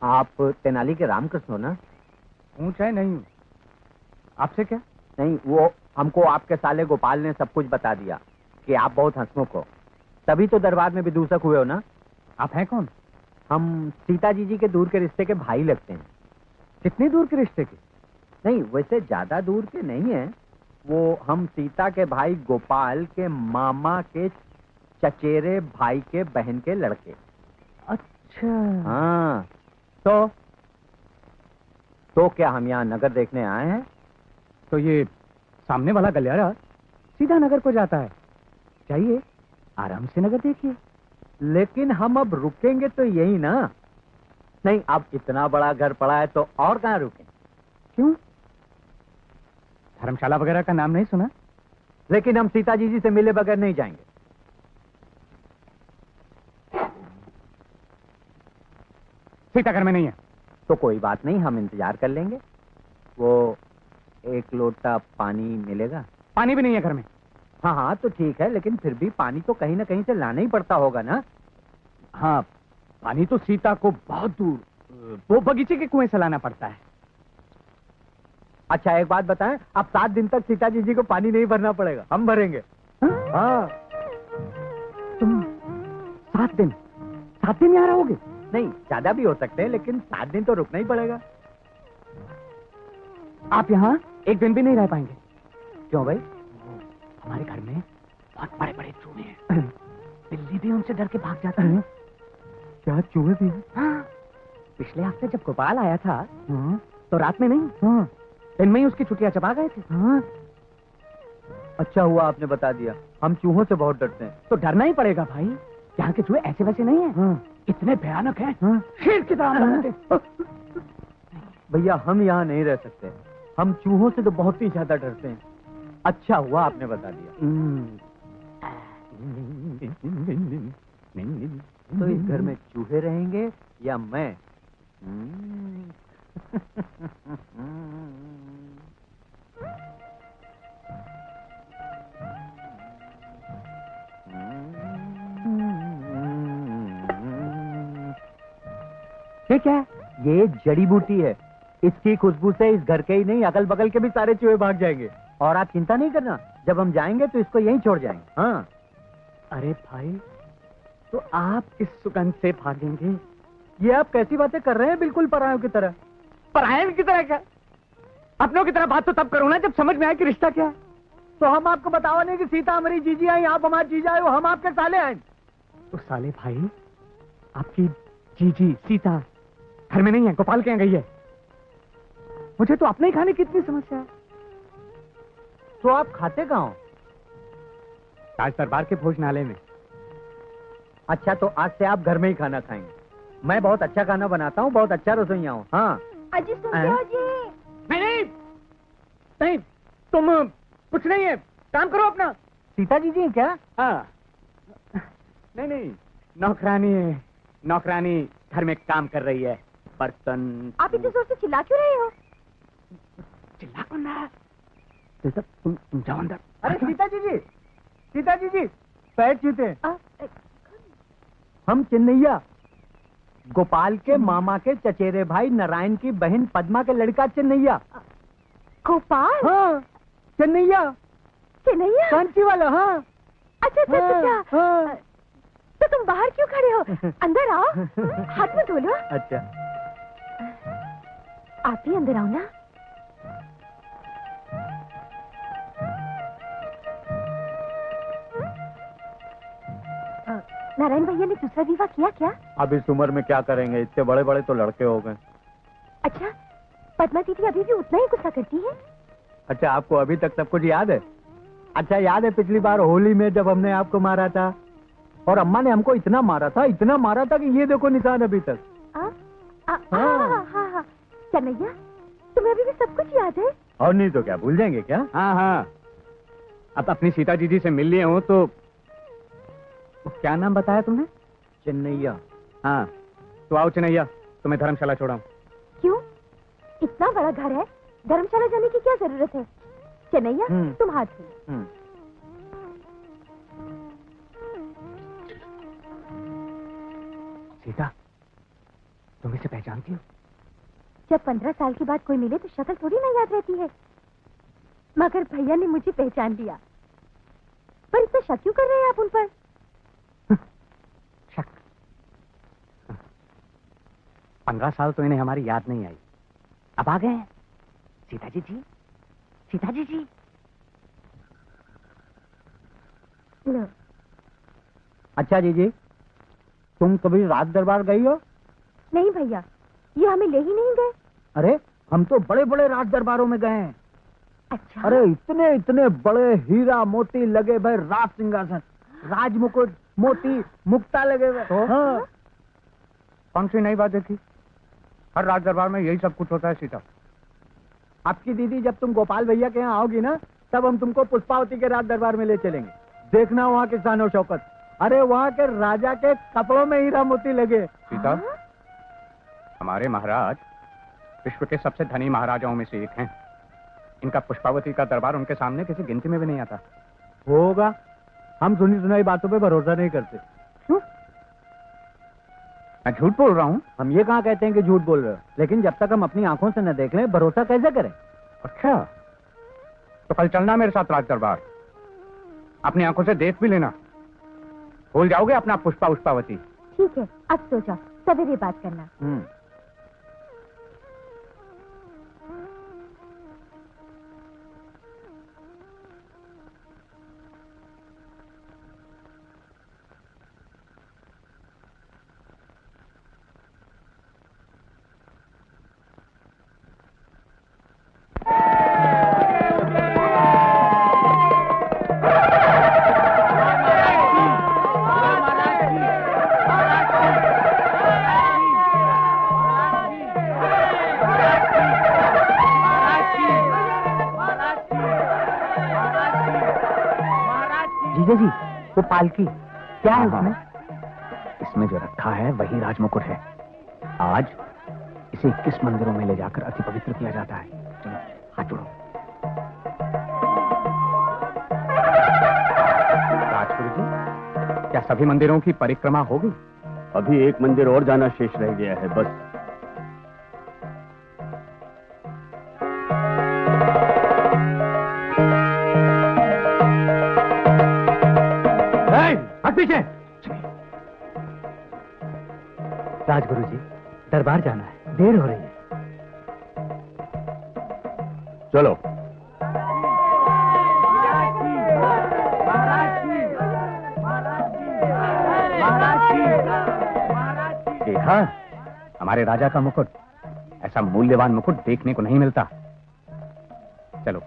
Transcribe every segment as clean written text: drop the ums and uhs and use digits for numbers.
आप तेनाली के रामकृष्ण हो ना? हूँ चाहे नहीं हूँ, आपसे क्या? नहीं, वो हमको आपके साले गोपाल ने सब कुछ बता दिया कि आप बहुत हंसमुख हो, तभी तो दरबार में विदूषक हुए हो ना? आप हैं कौन? हम सीता जी के दूर के रिश्ते के भाई लगते हैं। कितनी दूर के रिश्ते के? नहीं, वैसे ज्यादा दूर के नहीं है। वो हम सीता के भाई गोपाल के मामा के चचेरे भाई के बहन के लड़के। अच्छा। हाँ। तो क्या हम यहाँ नगर देखने आए हैं? तो ये सामने वाला गलियारा सीधा नगर को जाता है, जाइए आराम से नगर देखिए। लेकिन हम अब रुकेंगे तो यही ना? नहीं, अब इतना बड़ा घर पड़ा है तो और कहाँ रुकें? क्यों? धर्मशाला वगैरह का नाम नहीं सुना? लेकिन हम सीता जी से मिले बगैर नहीं जाएंगे। सीता घर में नहीं है। तो कोई बात नहीं, हम इंतजार कर लेंगे। वो एक लोटा पानी मिलेगा? पानी भी नहीं है घर में। हाँ हाँ, तो ठीक है, लेकिन फिर भी पानी तो कहीं ना कहीं से लाना ही पड़ता होगा ना? हाँ, पानी तो सीता को बहुत दूर वो बगीचे के कुएं से लाना पड़ता है। अच्छा, एक बात बताएं, अब 7 दिन तक सीता जी को पानी नहीं भरना पड़ेगा, हम भरेंगे। हाँ। तुम 7 दिन यहाँ रहोगे? नहीं, ज्यादा भी हो सकते हैं, लेकिन 7 दिन तो रुकना ही पड़ेगा। आप यहाँ 1 दिन भी नहीं रह पाएंगे। क्यों भाई? हमारे घर में बहुत बड़े बड़े चूहे हैं। बिल्ली भी उनसे डर के भाग जाती है। क्या चूहे भी? हाँ। पिछले हफ्ते जब गोपाल आया था, तो रात में नहीं, दिन में ही उसकी छुट्टियां चबा गए थे। अच्छा हुआ आपने बता दिया, हम चूहों से बहुत डरते हैं। तो डरना ही पड़ेगा भाई, यहाँ के चूहे ऐसे वैसे नहीं है, इतने भयानक हैं, शेर की तरह लगते। भैया, हम यहाँ नहीं रह सकते, हम चूहों से तो बहुत ही ज्यादा डरते हैं। अच्छा हुआ आपने बता दिया। तो इस घर में चूहे रहेंगे या मैं? ये क्या है? ये जड़ी बूटी है, इसकी खुशबू से इस घर के ही नहीं, अगल बगल के भी सारे चूहे भाग जाएंगे। और आप चिंता नहीं करना, जब हम जाएंगे तो इसको यहीं छोड़ जाएंगे। हाँ। अरे भाई, तो आप इस सुगंध से भागेंगे? ये आप कैसी बातें कर रहे हैं, बिल्कुल परायों की तरह। परायण की तरह क्या? अपनों की तरह बात तो तब करो ना जब समझ में आए कि रिश्ता क्या है। तो हम आपको बताओ नहीं कि सीता हमारी जीजी आई, आप हमारे जीजा आए हो, हम आपके साले आए। तो साले भाई, आपकी जीजी सीता घर में नहीं है, गोपाल के यहाँ गई है। मुझे तो अपने ही खाने की इतनी समस्या है। तो आप खाते कहाँ हो? ताज दरबार के भोजनालय में। अच्छा, तो आज से आप घर में ही खाना खाएंगे। मैं बहुत अच्छा खाना बनाता हूँ, बहुत अच्छा रसोइया हूँ। हाँ। अजी सुनते हो जी? नहीं, तुम कुछ नहीं है, काम करो अपना। सीता जी हैं क्या? हाँ। नहीं, नौकरानी है। नौकरानी घर में काम कर रही है, बर्तन। आप इतने जोर से चिल्ला क्यों रहे हो? चिल्ला कौन रहा है? तुम जाओ अंदर। अरे सीता जी, पैर छूते हैं। हम चिन्नैया, गोपाल के मामा के चचेरे भाई नारायण की बहन पद्मा के लड़का चिन्नैया। गोपाल? हाँ, चिन्नैया। चिन्नैया? कांची वाला। हाँ। अच्छा। हाँ। तो तुम बाहर क्यों खड़े हो? अंदर आओ, हाथ में धो लो। अच्छा, आप ही अंदर आओ ना। नारायण भैया ने दूसरा विवाह किया क्या? अब इस उम्र में क्या करेंगे, इतने बड़े बड़े तो लड़के हो गए। अच्छा, पद्मा दीदी अभी भी उतना ही गुस्सा करती है? अच्छा, आपको अभी तक सब कुछ याद है? अच्छा, याद है पिछली बार होली में जब हमने आपको मारा था, और अम्मा ने हमको इतना मारा था कि ये देखो निशान अभी तक। हाँ। कन्हैया, तुम्हें अभी भी सब कुछ याद है? और नहीं तो क्या, भूल जाएंगे क्या? हाँ। अब अपनी सीता जी से मिल लिए हो तो क्या नाम बताया तुमने? चिन्नैया। हाँ, तो आओ चिन्नैया, तुम्हें धर्मशाला छोड़ाऊं। क्यों? इतना बड़ा घर है, धर्मशाला जाने की क्या जरूरत है? चिन्नैया, तुम हाथ धो। सीता, तुम इसे पहचानती हो? जब 15 साल के बाद कोई मिले तो शक्ल थोड़ी ना याद रहती है, मगर भैया ने मुझे पहचान लिया। पर इतना शक क्यों कर रहे हैं आप उन पर? शक? 15 साल तो इन्हें हमारी याद नहीं आई, अब आ गए हैं। सीता जी जी, सीता जी जी। लो। अच्छा जीजी, तुम कभी राज दरबार गई हो? नहीं भैया, ये हमें ले ही नहीं गए। अरे हम तो बड़े बड़े राज दरबारों में गए हैं। अच्छा? अरे इतने इतने बड़े हीरा मोती लगे भाई, राज सिंहासन, राज मुकुट, मोती मुक्ता लगे हुए। तो? हाँ। कौन सी नई बात देखी? हर राज दरबार में यही सब कुछ होता है सीता। आपकी दीदी जब तुम गोपाल भैया के यहाँ आओगी ना, तब हम तुमको पुष्पावती के राज दरबार में ले चलेंगे। देखना वहाँ के शान और शौकत। अरे वहाँ के राजा के कपड़ों में हीरा मोती लगे। सीता, हमारे महाराज विश्व के सबसे धनी महाराजाओं में से एक हैं। इनका पुष्पावती का दरबार उनके सामने किसी गिनती में भी नहीं आता। होगा, हम सुनी सुनाई बातों पे भरोसा नहीं करते। क्यों? मैं झूठ बोल रहा हूँ? हम ये कहाँ कहते हैं कि झूठ बोल रहे हो, लेकिन जब तक हम अपनी आंखों से न देख लें भरोसा कैसे करें? अच्छा, तो कल चलना मेरे साथ राज दरबार, अपनी आंखों से देख भी लेना। भूल जाओगे अपना पुष्पावती। ठीक है, अब सो जाओ, सवेरे बात करना। जीजा जी, वो पालकी क्या है उसमें? इसमें जो रखा है वही राजमुकुट है। आज इसे 21 मंदिरों में ले जाकर अति पवित्र किया जाता है। चलो हाथ जोड़ो। राजगुरु जी, क्या सभी मंदिरों की परिक्रमा होगी? अभी एक मंदिर और जाना शेष रह गया है बस। पीछे। राजगुरु जी, दरबार जाना है, देर हो रही है। चलो। देखा, हमारे राजा का मुकुट, ऐसा मूल्यवान मुकुट देखने को नहीं मिलता। चलो,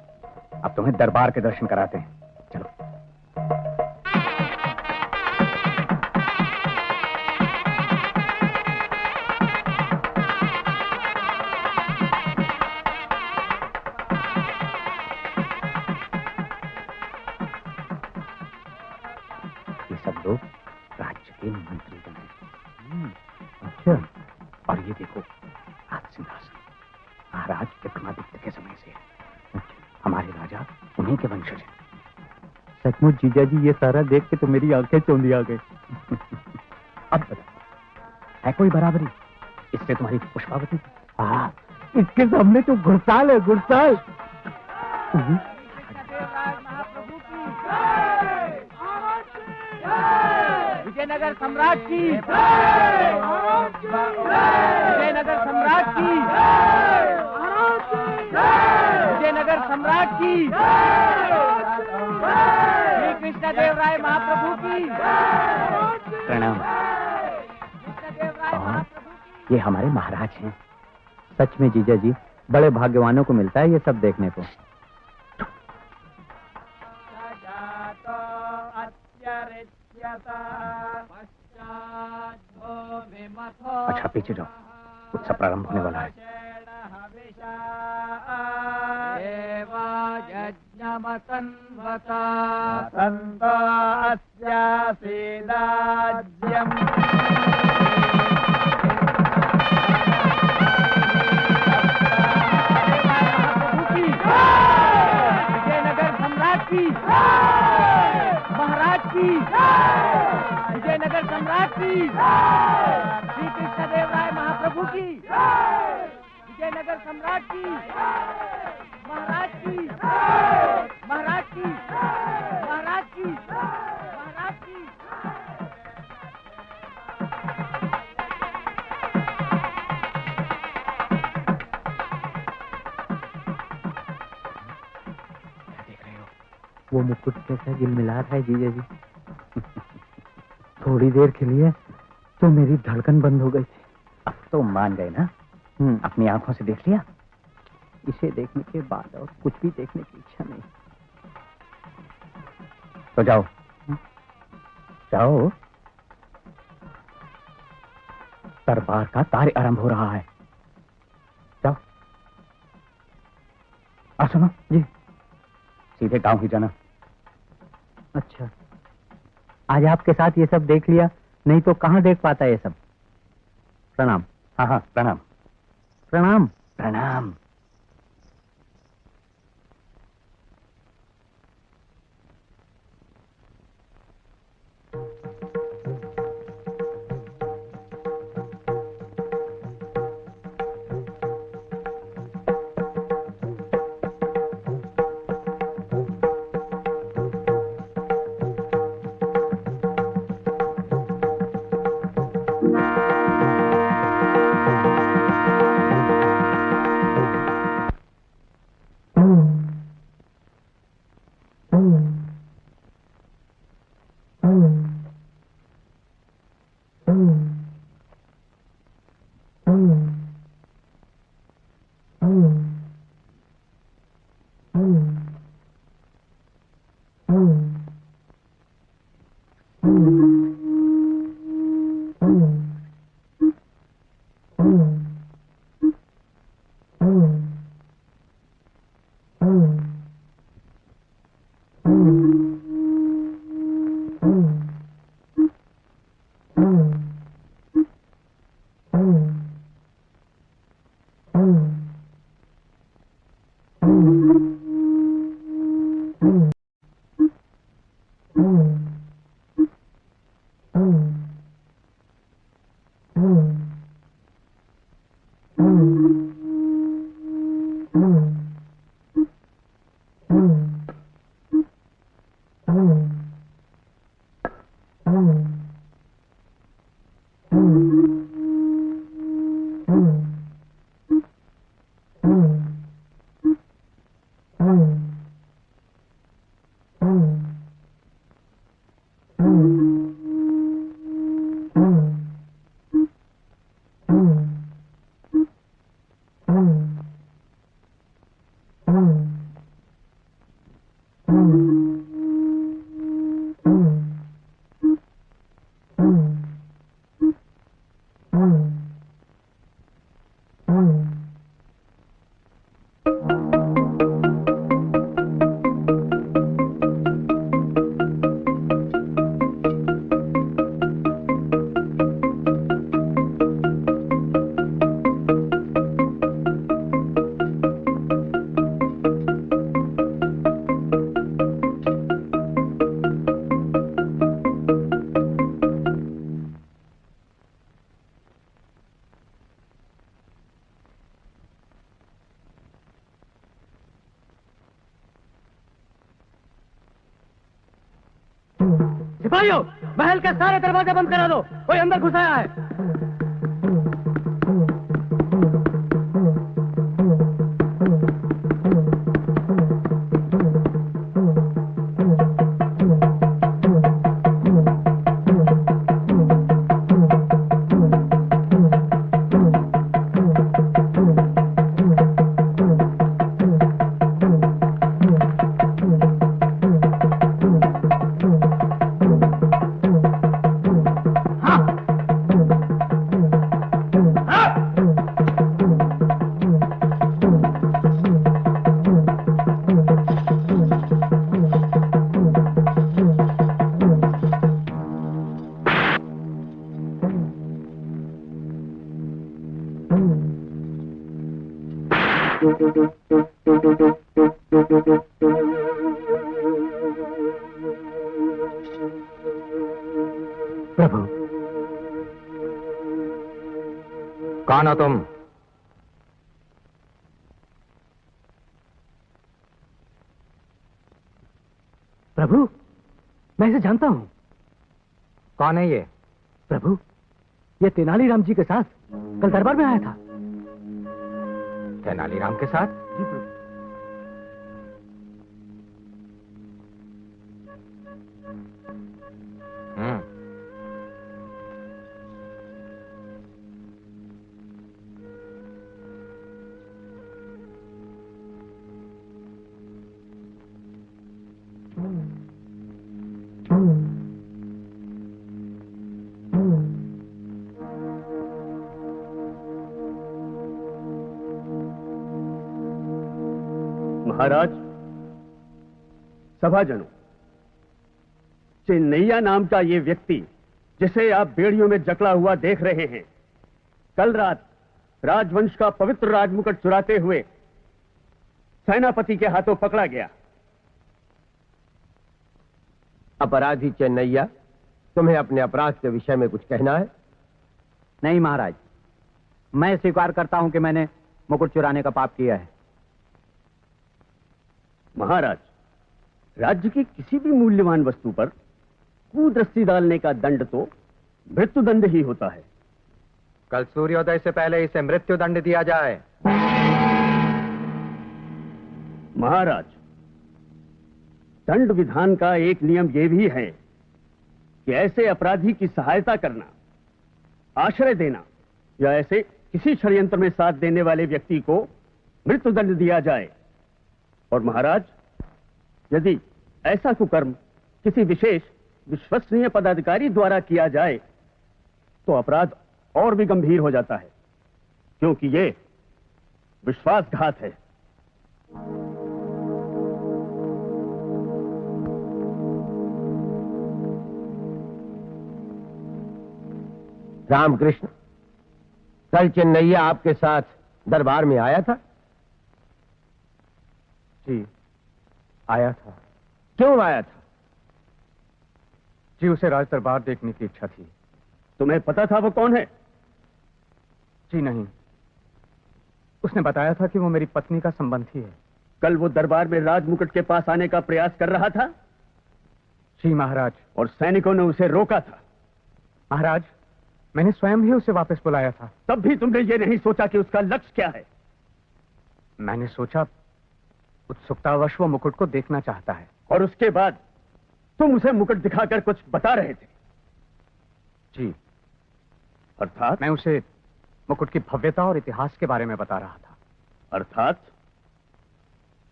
अब तुम्हें दरबार के दर्शन कराते हैं। चलो। अच्छा, और ये देखो राज सिंहासन, महाराज विक्रमादित्य के समय से है। हमारे राजा उन्हीं के वंशज हैं। सचमुच जीजा जी, ये सारा देख के तो मेरी आंखें चौंधी आ गई। अब बताओ, है कोई बराबरी इससे तुम्हारी पुष्पावती? हाँ, इसके सामने तो घुड़साल है, घुड़साल। विजयनगर सम्राट की, विजयनगर सम्राट की, विजयनगर सम्राट की, श्री कृष्णदेव राय महाप्रभु की प्रणाम। और ये हमारे महाराज हैं। सच में जीजा जी, बड़े भाग्यवानों को मिलता है ये सब देखने को। अच्छा पीछे जाओ, उत्सव प्रारंभ होने वाला है। विजयनगर सम्राट की, महाराज की, विजयनगर विजयनगर सम्राट की, श्री कृष्णदेव राय महाप्रभु की, विजयनगर सम्राट की, महाराज की, महाराज की, महाराज की, महाराज की। वो मुकुट कैसा गिलमिला रहा है जीजा जी। थोड़ी देर के लिए तो मेरी धड़कन बंद हो गई थी। अब तो मान गए ना? अपनी आंखों से देख लिया? इसे देखने के बाद और कुछ भी देखने की इच्छा नहीं। तो जाओ जाओ, दरबार का कार्य आरंभ हो रहा है। जाओ। और सुनो जी, सीधे गांव ही जाना। अच्छा, आज आपके साथ ये सब देख लिया, नहीं तो कहाँ देख पाता ये सब। प्रणाम। हाँ हाँ, प्रणाम प्रणाम। प्रणाम। सिपाहियों, महल के सारे दरवाजे बंद करा दो, कोई अंदर घुस आया है। प्रभु, कौन हो तुम? प्रभु, मैं इसे जानता हूँ। कौन है ये? प्रभु, ये तेनालीराम जी के साथ कल दरबार में आया था। तेनालीराम के साथ? जी प्रभु। महाराज, सभाजनों, चेन्नैया नाम का ये व्यक्ति जिसे आप बेड़ियों में जकड़ा हुआ देख रहे हैं, कल रात राजवंश का पवित्र राजमुकुट चुराते हुए सेनापति के हाथों पकड़ा गया। अपराधी चेन्नैया, तुम्हें अपने अपराध के विषय में कुछ कहना है? नहीं महाराज, मैं स्वीकार करता हूं कि मैंने मुकुट चुराने का पाप किया है। महाराज, राज्य की किसी भी मूल्यवान वस्तु पर कुदृष्टि डालने का दंड तो मृत्युदंड ही होता है। कल सूर्योदय से पहले इसे मृत्युदंड दिया जाए। महाराज, दंड विधान का एक नियम यह भी है कि ऐसे अपराधी की सहायता करना, आश्रय देना या ऐसे किसी षड्यंत्र में साथ देने वाले व्यक्ति को मृत्युदंड दिया जाए। और महाराज, यदि ऐसा कुकर्म किसी विशेष विश्वसनीय पदाधिकारी द्वारा किया जाए तो अपराध और भी गंभीर हो जाता है, क्योंकि ये विश्वासघात है। रामकृष्ण, कल चेन्नैया आपके साथ दरबार में आया था? जी, आया था। क्यों आया था? जी, उसे राज दरबार देखने की इच्छा थी। तुम्हें पता था वो कौन है? जी नहीं, उसने बताया था कि वो मेरी पत्नी का संबंधी है। कल वो दरबार में राजमुकुट के पास आने का प्रयास कर रहा था? जी महाराज। और सैनिकों ने उसे रोका था? महाराज, मैंने स्वयं ही उसे वापस बुलाया था। तब भी तुमने ये नहीं सोचा कि उसका लक्ष्य क्या है? मैंने सोचा उत्सुकतावश वो मुकुट को देखना चाहता है। और उसके बाद तुम उसे मुकुट दिखाकर कुछ बता रहे थे? जी। अर्थात? मैं उसे मुकुट की भव्यता और इतिहास के बारे में बता रहा था। अर्थात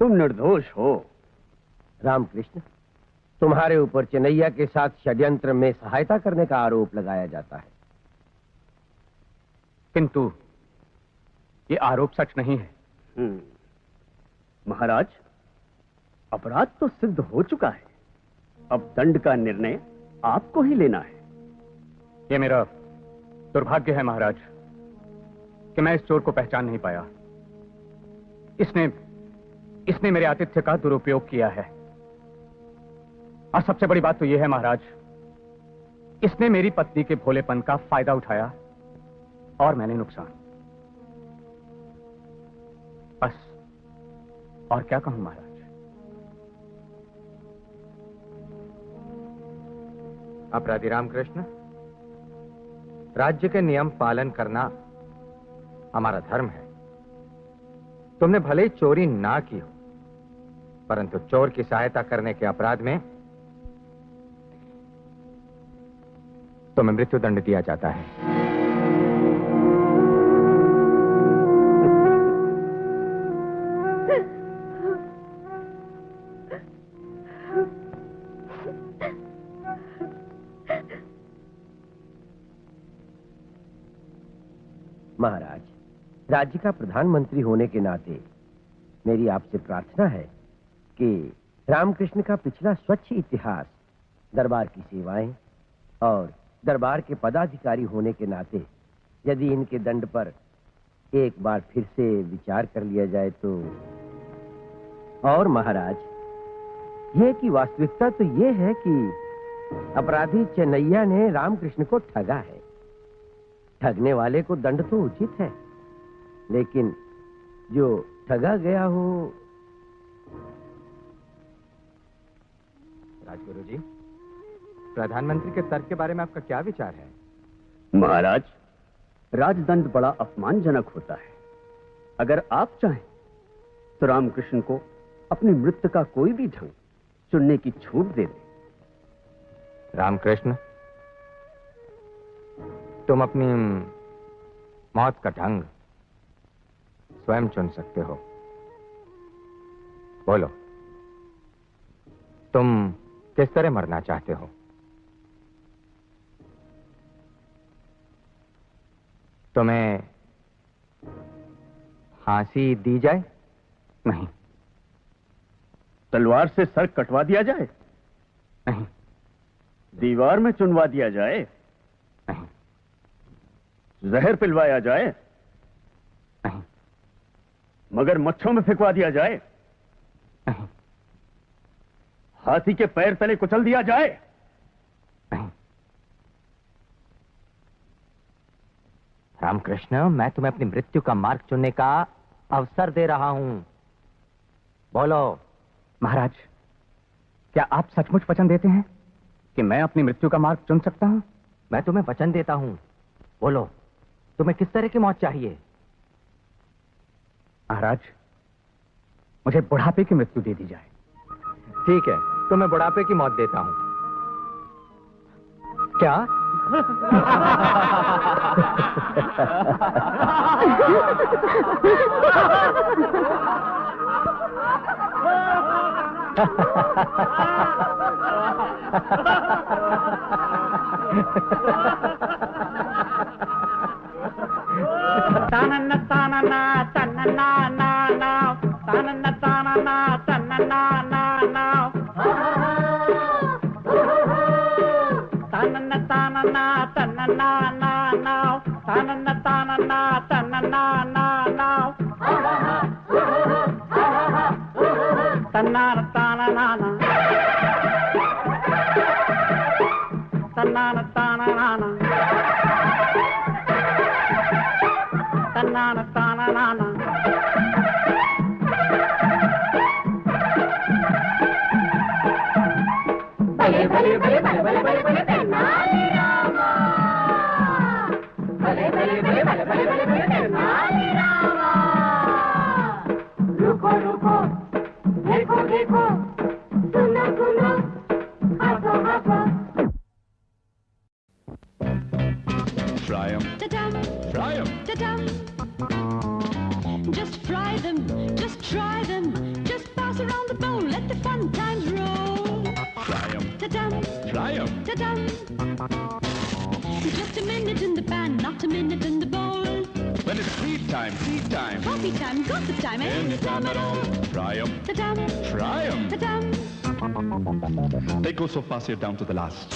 तुम निर्दोष हो। रामकृष्ण, तुम्हारे ऊपर चेन्नैया के साथ षड्यंत्र में सहायता करने का आरोप लगाया जाता है। किंतु ये आरोप सच नहीं है। महाराज, अपराध तो सिद्ध हो चुका है, अब दंड का निर्णय आपको ही लेना है। ये मेरा दुर्भाग्य है महाराज कि मैं इस चोर को पहचान नहीं पाया। इसने मेरे आतिथ्य का दुरुपयोग किया है। और सबसे बड़ी बात तो यह है महाराज, इसने मेरी पत्नी के भोलेपन का फायदा उठाया और मैंने नुकसान। बस, और क्या कहूं महाराज। अपराधी रामकृष्ण, राज्य के नियम पालन करना हमारा धर्म है। तुमने भले ही चोरी ना की हो, परंतु चोर की सहायता करने के अपराध में तुम्हें मृत्युदंड दिया जाता है। महाराज, राज्य का प्रधानमंत्री होने के नाते मेरी आपसे प्रार्थना है कि रामकृष्ण का पिछला स्वच्छ इतिहास, दरबार की सेवाएं और दरबार के पदाधिकारी होने के नाते यदि इनके दंड पर एक बार फिर से विचार कर लिया जाए तो। और महाराज, ये कि वास्तविकता तो ये है कि अपराधी चेन्नैया ने रामकृष्ण को ठगा है। ठगने वाले को दंड तो उचित है, लेकिन जो ठगा गया हो। राजगुरु जी, प्रधानमंत्री के तर्क के बारे में आपका क्या विचार है? महाराज, राजदंड बड़ा अपमानजनक होता है। अगर आप चाहें तो रामकृष्ण को अपनी मृत्यु का कोई भी ढंग चुनने की छूट दे दें। रामकृष्ण, तुम अपनी मौत का ढंग स्वयं चुन सकते हो। बोलो, तुम किस तरह मरना चाहते हो? तुम्हें फांसी दी जाए? नहीं। तलवार से सर कटवा दिया जाए? नहीं। दीवार में चुनवा दिया जाए? नहीं। जहर पिलवाया जाए? नहीं। मगर मच्छों में फेंकवा दिया जाए? नहीं। हाथी के पैर तले कुचल दिया जाए? नहीं। रामकृष्ण, मैं तुम्हें अपनी मृत्यु का मार्ग चुनने का अवसर दे रहा हूं। बोलो। महाराज, क्या आप सचमुच वचन देते हैं कि मैं अपनी मृत्यु का मार्ग चुन सकता हूं? मैं तुम्हें वचन देता हूं। बोलो, तुम्हें किस तरह की मौत चाहिए? महाराज, मुझे बुढ़ापे की मृत्यु दे दी जाए। ठीक है, तो मैं बुढ़ापे की मौत देता हूं। क्या? तानन्ना तानन्ना तानन्ना ना ना तानन्ना तानन्ना तानन्ना ना ना तानन्ना तानन्ना तानन्ना ना ना तानन्ना तानन्ना तानन्ना ना ना तन्नाना तानन्ना तन्नाना तानन्ना तन्नाना तानन्ना भले भले भले भले भले भले भले तेनाली रामा भले भले भले भले भले भले भले तेनाली रामा रुको रुको देखो देखो सुनो सुनो हंसो हंसो Fry 'em, Ta-dum, fry 'em. ta-dum. Just fry them, just try them. Just pass around the bowl, let the fun times roll. Fry 'em, Ta-dum, fry 'em. ta-dum. Just a minute in the pan, not a minute in the bowl. When it's tea time, Coffee time, gossip time, any time at all. Fry 'em, Ta-dum, fry 'em. ta-dum. They go so fast, you're down to the last.